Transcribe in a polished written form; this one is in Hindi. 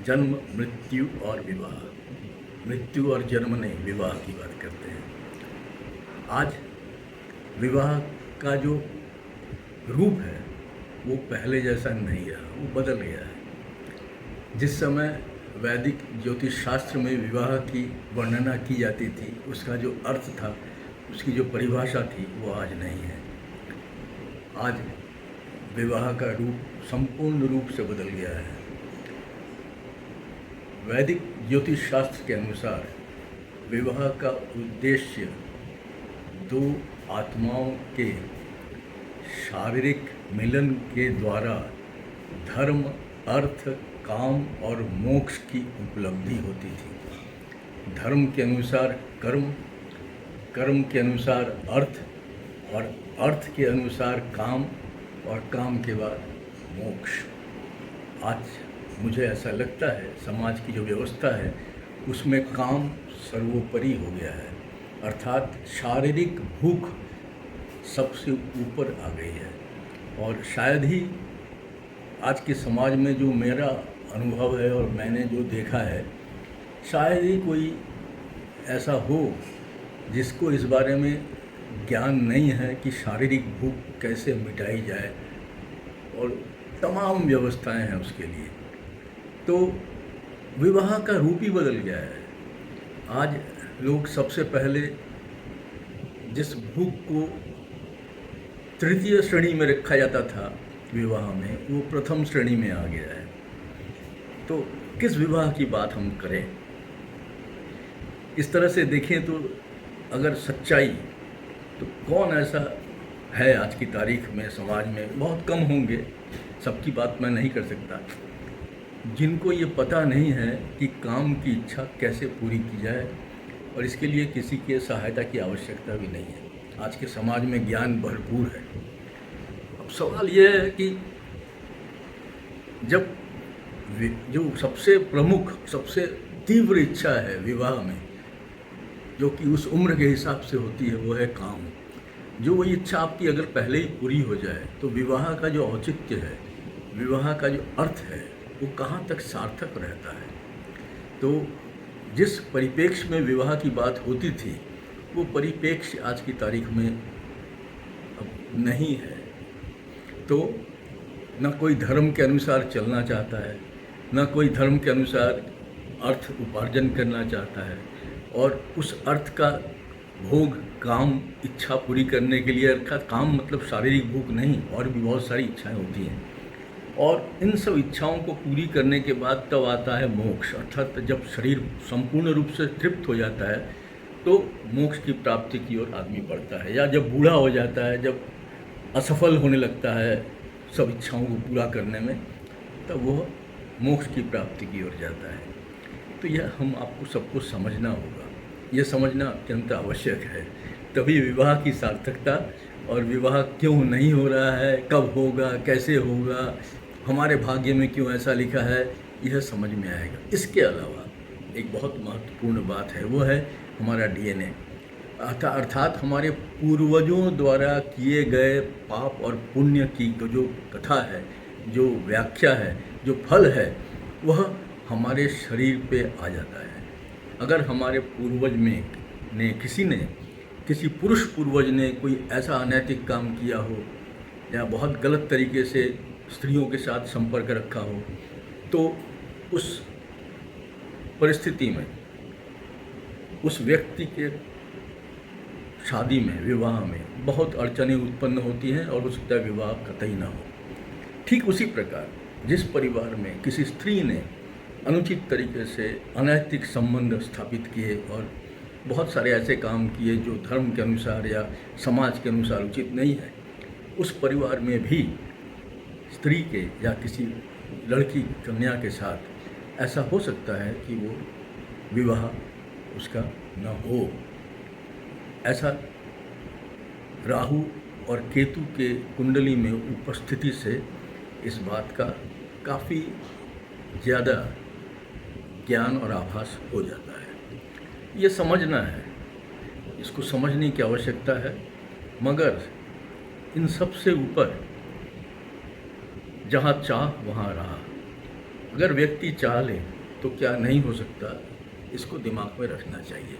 जन्म, मृत्यु और विवाह। मृत्यु और जन्म नहीं, विवाह की बात करते हैं। आज विवाह का जो रूप है वो पहले जैसा नहीं रहा, वो बदल गया है। जिस समय वैदिक ज्योतिष शास्त्र में विवाह की वर्णना की जाती थी, उसका जो अर्थ था, उसकी जो परिभाषा थी, वो आज नहीं है। आज विवाह का रूप संपूर्ण रूप से बदल गया है। वैदिक ज्योतिष शास्त्र के अनुसार विवाह का उद्देश्य दो आत्माओं के शारीरिक मिलन के द्वारा धर्म, अर्थ, काम और मोक्ष की उपलब्धि होती थी। धर्म के अनुसार कर्म, कर्म के अनुसार अर्थ और अर्थ के अनुसार काम और काम के बाद मोक्ष। आज मुझे ऐसा लगता है समाज की जो व्यवस्था है उसमें काम सर्वोपरि हो गया है, अर्थात शारीरिक भूख सबसे ऊपर आ गई है। और शायद ही आज के समाज में जो मेरा अनुभव है और मैंने जो देखा है, शायद ही कोई ऐसा हो जिसको इस बारे में ज्ञान नहीं है कि शारीरिक भूख कैसे मिटाई जाए, और तमाम व्यवस्थाएं हैं उसके लिए। तो विवाह का रूप ही बदल गया है। आज लोग सबसे पहले जिस भूख को तृतीय श्रेणी में रखा जाता था विवाह में, वो प्रथम श्रेणी में आ गया है। तो किस विवाह की बात हम करें? इस तरह से देखें तो अगर सच्चाई, तो कौन ऐसा है आज की तारीख में समाज में? बहुत कम होंगे, सबकी बात मैं नहीं कर सकता, जिनको ये पता नहीं है कि काम की इच्छा कैसे पूरी की जाए, और इसके लिए किसी के सहायता की आवश्यकता भी नहीं है। आज के समाज में ज्ञान भरपूर है। अब सवाल यह है कि जब जो सबसे प्रमुख, सबसे तीव्र इच्छा है विवाह में, जो कि उस उम्र के हिसाब से होती है, वो है काम। जो वही इच्छा आपकी अगर पहले ही पूरी हो जाए तो विवाह का जो औचित्य है, विवाह का जो अर्थ है, वो कहाँ तक सार्थक रहता है। तो जिस परिप्रेक्ष्य में विवाह की बात होती थी, वो परिप्रेक्ष्य आज की तारीख में अब नहीं है। तो न कोई धर्म के अनुसार चलना चाहता है, न कोई धर्म के अनुसार अर्थ उपार्जन करना चाहता है, और उस अर्थ का भोग, काम, इच्छा पूरी करने के लिए, अर्थात काम मतलब शारीरिक भूख नहीं, और भी बहुत सारी इच्छाएं होती हैं। और इन सब इच्छाओं को पूरी करने के बाद तब आता है मोक्ष, अर्थात जब शरीर संपूर्ण रूप से तृप्त हो जाता है तो मोक्ष की प्राप्ति की ओर आदमी बढ़ता है। या जब बूढ़ा हो जाता है, जब असफल होने लगता है सब इच्छाओं को पूरा करने में, तब वह मोक्ष की प्राप्ति की ओर जाता है। तो यह हम आपको सबको समझना होगा, यह समझना अत्यंत आवश्यक है। तभी विवाह की सार्थकता और विवाह क्यों नहीं हो रहा है, कब होगा, कैसे होगा, हमारे भाग्य में क्यों ऐसा लिखा है, यह समझ में आएगा। इसके अलावा एक बहुत महत्वपूर्ण बात है, वो है हमारा डीएनए, अर्थात हमारे पूर्वजों द्वारा किए गए पाप और पुण्य की जो कथा है, जो व्याख्या है, जो फल है, वह हमारे शरीर पे आ जाता है। अगर हमारे पूर्वज में किसी पुरुष पूर्वज ने कोई ऐसा अनैतिक काम किया हो, या बहुत गलत तरीके से स्त्रियों के साथ संपर्क रखा हो, तो उस परिस्थिति में उस व्यक्ति के शादी में, विवाह में बहुत अड़चनें उत्पन्न होती हैं, और हो सकता है विवाह कतई ना हो। ठीक उसी प्रकार जिस परिवार में किसी स्त्री ने अनुचित तरीके से अनैतिक संबंध स्थापित किए और बहुत सारे ऐसे काम किए जो धर्म के अनुसार या समाज के अनुसार उचित नहीं है, उस परिवार में भी स्त्री के या किसी लड़की, कन्या के साथ ऐसा हो सकता है कि वो विवाह उसका न हो। ऐसा राहु और केतु के कुंडली में उपस्थिति से इस बात का काफ़ी ज़्यादा ज्ञान और आभास हो जाता है। ये समझना है, इसको समझने की आवश्यकता है। मगर इन सब से ऊपर जहाँ चाह वहाँ राह, अगर व्यक्ति चाह ले तो क्या नहीं हो सकता, इसको दिमाग में रखना चाहिए।